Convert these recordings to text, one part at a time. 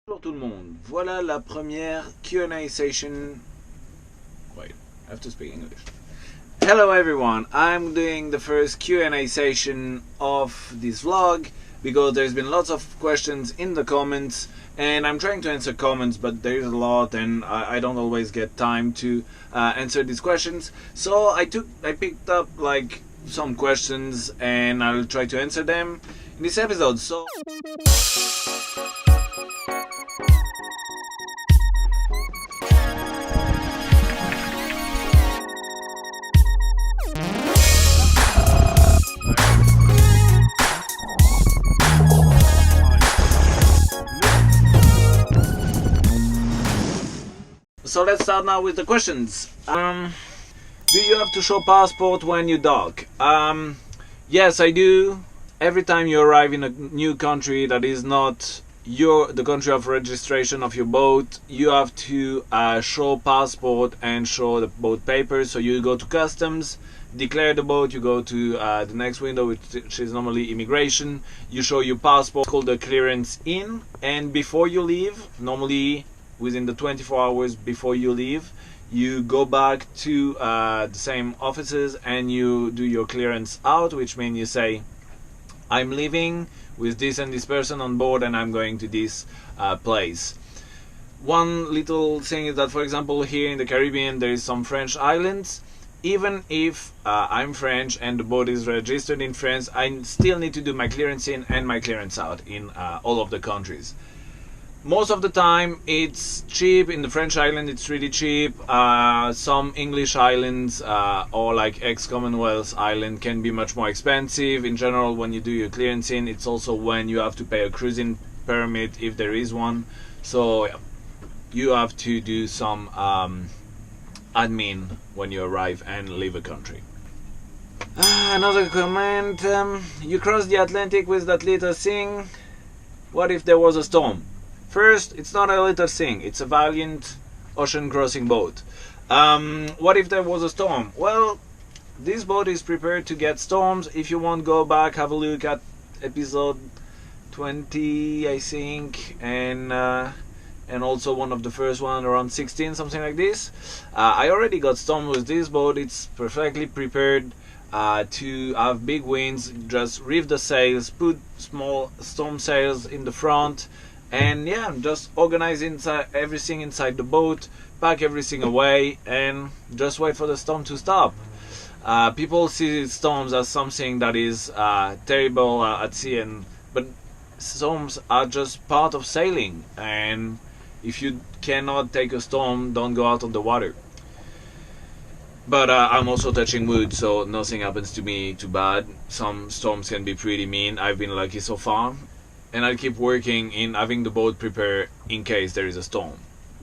Bonjour tout le monde, voilà la première Q&A session. Wait, I have to speak English. Hello everyone, I'm doing the first Q&A session of this vlog because there's been lots of questions in the comments and I'm trying to answer comments, but there's a lot and I don't always get time to answer these questions. So I picked up like some questions and I'll try to answer them in this episode. So let's start now with the questions. Do you have to show passport when you dock? Yes, I do. Every time you arrive in a new country that is not the country of registration of your boat, you have to show passport and show the boat papers. So you go to customs, declare the boat, you go to the next window, which is normally immigration. You show your passport, called the clearance in, and before you leave, normally within the 24 hours before you leave, you go back to the same offices and you do your clearance out, which means you say, I'm leaving with this and this person on board and I'm going to this place. One little thing is that, for example, here in the Caribbean there is some French islands. Even if I'm French and the boat is registered in France, I still need to do my clearance in and my clearance out in all of the countries. Most of the time it's cheap. In the French island it's really cheap. Some English islands or like ex-Commonwealth island can be much more expensive. In general, when you do your clearance in, it's also when you have to pay a cruising permit if there is one. So you have to do some admin when you arrive and leave a country. Another comment. You crossed the Atlantic with that little thing. What if there was a storm? First, it's not a little thing, it's a valiant ocean crossing boat. What if there was a storm? Well, this boat is prepared to get storms. If you want, go back, have a look at episode 20, I think, and also one of the first one around 16, something like this. I already got storm with this boat. It's perfectly prepared to have big winds. Just reef the sails, put small storm sails in the front, and yeah, just organize everything inside the boat, pack everything away, and just wait for the storm to stop. People see storms as something that is terrible at sea, but storms are just part of sailing. And if you cannot take a storm, don't go out on the water. But I'm also touching wood, so nothing happens to me too bad. Some storms can be pretty mean. I've been lucky so far. And I'll keep working in having the boat prepared in case there is a storm.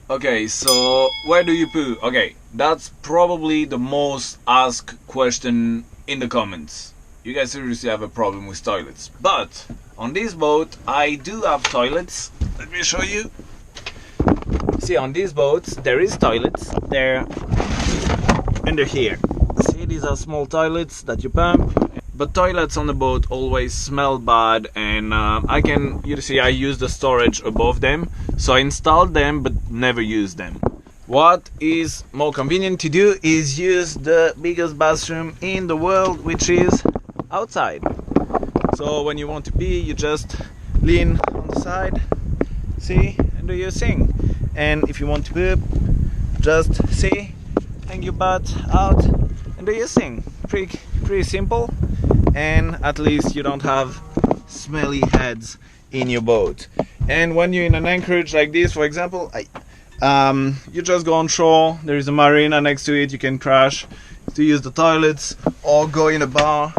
Okay, so where do you poo? Okay, that's probably the most asked question in the comments. You guys seriously have a problem with toilets. But on this boat, I do have toilets. Let me show you. See, on these boats, there is toilets. They're here. See, these are small toilets that you pump. But toilets on the boat always smell bad, and you see, I use the storage above them, so I installed them but never use them. What is more convenient to do is use the biggest bathroom in the world, which is outside. So when you want to pee, you just lean on the side, see, and do your thing. And if you want to poop, just see, hang your butt out and do your thing. Pretty simple. And at least you don't have smelly heads in your boat. And when you're in an anchorage like this, for example, you just go on shore, there is a marina next to it, you can crash to use the toilets or go in a bar.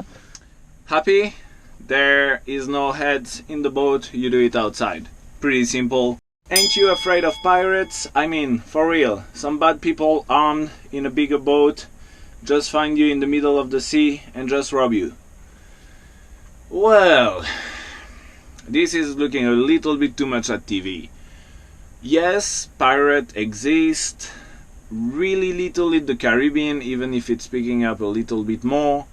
Happy? There is no heads in the boat, you do it outside. Pretty simple. Ain't you afraid of pirates? I mean, for real, some bad people armed in a bigger boat just find you in the middle of the sea and just rob you. Well, this is looking a little bit too much at TV. Yes, pirates exist, really little in the Caribbean, even if it's picking up a little bit more.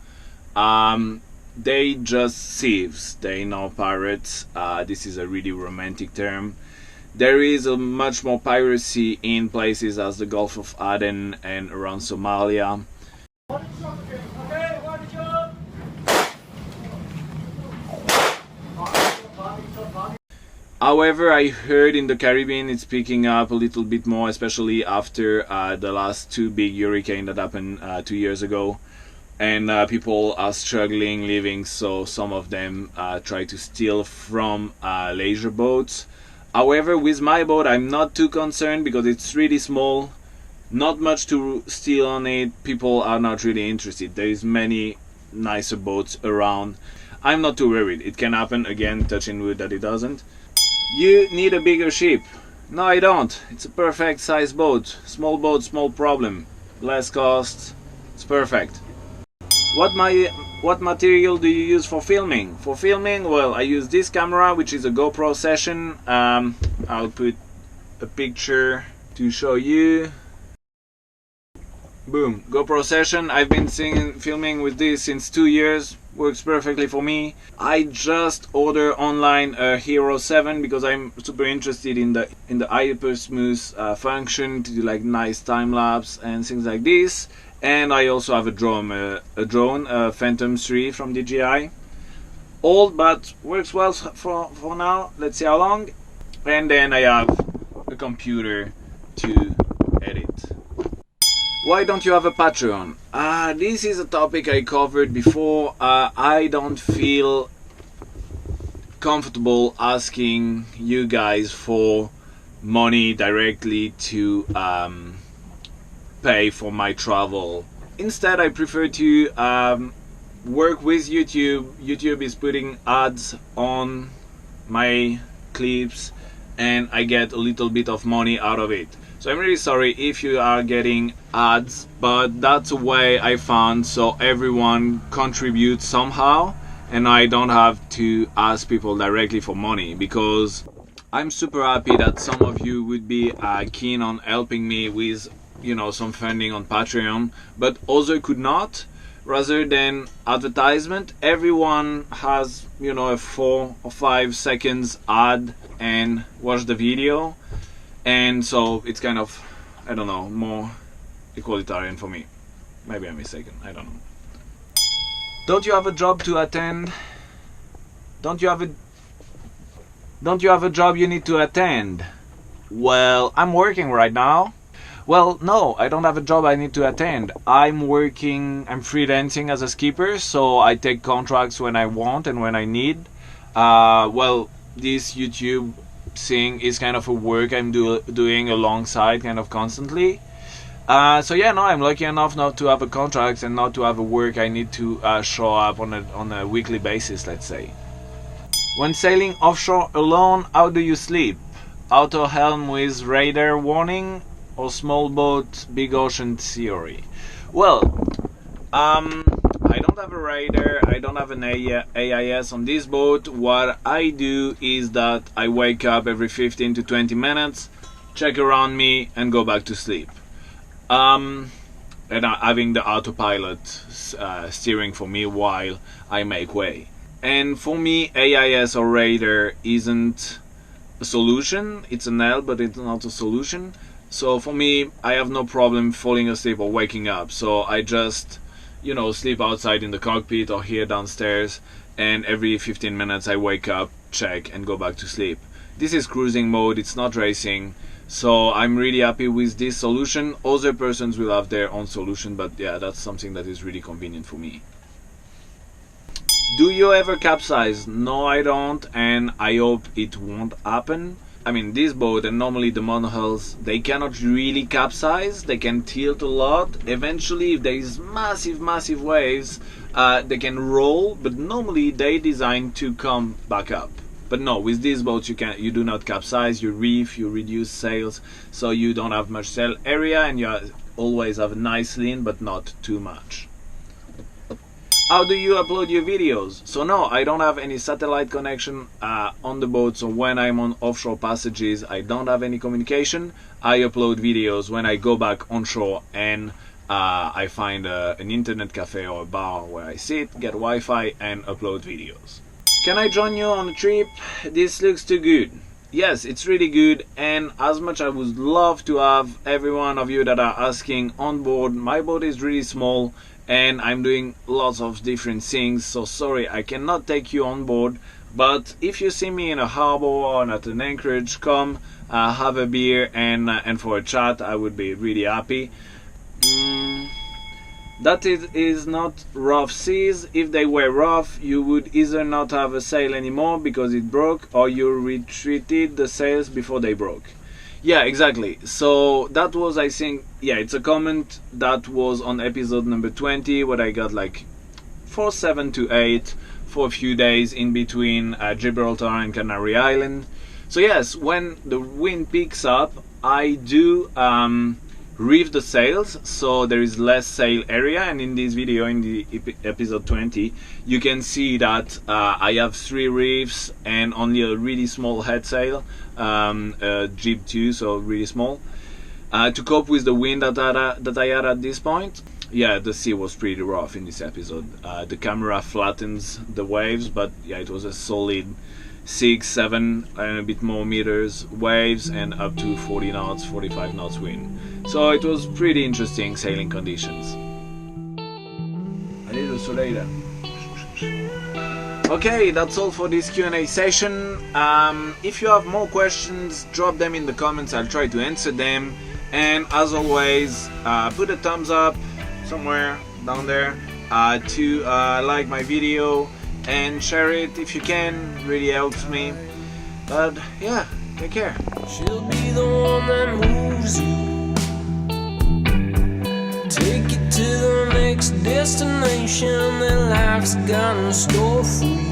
They just thieves, they know pirates. This is a really romantic term. There is a much more piracy in places as the Gulf of Aden and around Somalia. However, I heard in the Caribbean it's picking up a little bit more, especially after the last two big hurricanes that happened 2 years ago. And people are struggling living, so some of them try to steal from leisure boats. However, with my boat I'm not too concerned because it's really small, not much to steal on it. People are not really interested. There is many nicer boats around. I'm not too worried. It can happen, again, touching wood that it doesn't. You need a bigger ship. No, I don't. It's a perfect size boat, small problem, less cost. It's perfect. What material do you use for filming? For filming, well, I use this camera, which is a GoPro Session. I'll put a picture to show you. Boom, GoPro Session. I've been filming with this since 2 years. Works perfectly for me. I just ordered online a Hero 7 because I'm super interested in the hyper smooth function to do like nice time lapse and things like this. And I also have a drone, Phantom 3 from DJI. Old, but works well for now. Let's see how long. And then I have a computer to edit. Why don't you have a Patreon? This is a topic I covered before. I don't feel comfortable asking you guys for money directly to pay for my travel. Instead, I prefer to work with YouTube. YouTube is putting ads on my clips and I get a little bit of money out of it. So I'm really sorry if you are getting ads, but that's a way I found so everyone contributes somehow and I don't have to ask people directly for money, because I'm super happy that some of you would be keen on helping me with, you know, some funding on Patreon, but others could not. Rather than advertisement, everyone has, you know, a 4 or 5 seconds ad and watch the video. And so it's kind of, I don't know, more equalitarian for me. Maybe I'm mistaken, I don't know. Don't you have a job to attend? Don't you have a job you need to attend? Well, I'm working right now. Well, no, I don't have a job I need to attend. I'm freelancing as a skipper, so I take contracts when I want and when I need. Well, this YouTube thing is kind of a work I'm doing alongside kind of constantly. So yeah, no, I'm lucky enough not to have a contract and not to have a work I need to show up on a weekly basis, let's say. When sailing offshore alone, how do you sleep? Auto helm with radar warning or small boat, big ocean theory? Well, I don't have a radar, I don't have an AIS on this boat. What I do is that I wake up every 15 to 20 minutes, check around me and go back to sleep. And having the autopilot steering for me while I make way. And for me, AIS or radar isn't a solution. It's an help, but it's not a solution. So for me, I have no problem falling asleep or waking up. So I just, you know, sleep outside in the cockpit or here downstairs, and every 15 minutes I wake up, check and go back to sleep. This is cruising mode, it's not racing. So I'm really happy with this solution. Other persons will have their own solution, but yeah, that's something that is really convenient for me. Do you ever capsize? No, I don't, and I hope it won't happen. I mean, this boat and normally the monohulls, they cannot really capsize. They can tilt a lot. Eventually, if there is massive waves, they can roll, but normally they designed to come back up. But no, with these boats you do not capsize, you reef, you reduce sails, so you don't have much sail area and you always have a nice lean, but not too much. How do you upload your videos? So no, I don't have any satellite connection on the boat, so when I'm on offshore passages I don't have any communication. I upload videos when I go back onshore and I find an internet cafe or a bar where I sit, get Wi-Fi and upload videos. Can I join you on a trip? This looks too good. yes, it's really good. And as much I would love to have every one of you that are asking on board, my boat is really small and I'm doing lots of different things, so sorry I cannot take you on board. But if you see me in a harbor or at an anchorage, come have a beer and for a chat, I would be really happy. That is not rough seas. If they were rough, you would either not have a sail anymore because it broke, or you retreated the sails before they broke. Yeah, exactly. So that was, I think, yeah, it's a comment that was on episode number 20, where I got like 7 to 8 for a few days in between Gibraltar and Canary Island. So yes, when the wind picks up, I do reef the sails, so there is less sail area. And in this video, in the episode 20, you can see that I have 3 reefs and only a really small head sail, Gypsy, so really small, to cope with the wind that I had at this point. Yeah, the sea was pretty rough in this episode. The camera flattens the waves, but yeah, it was a solid 6, 7 and a bit more meters waves and up to 40 knots, 45 knots wind. So it was pretty interesting sailing conditions. Allez, le soleil là. Okay, that's all for this Q&A session. If you have more questions, drop them in the comments. I'll try to answer them. And as always, put a thumbs up somewhere down there to like my video and share it if you can. Really helps me. But yeah, take care. She'll be the one that moves you, take you to the next destination that life's got in store for you.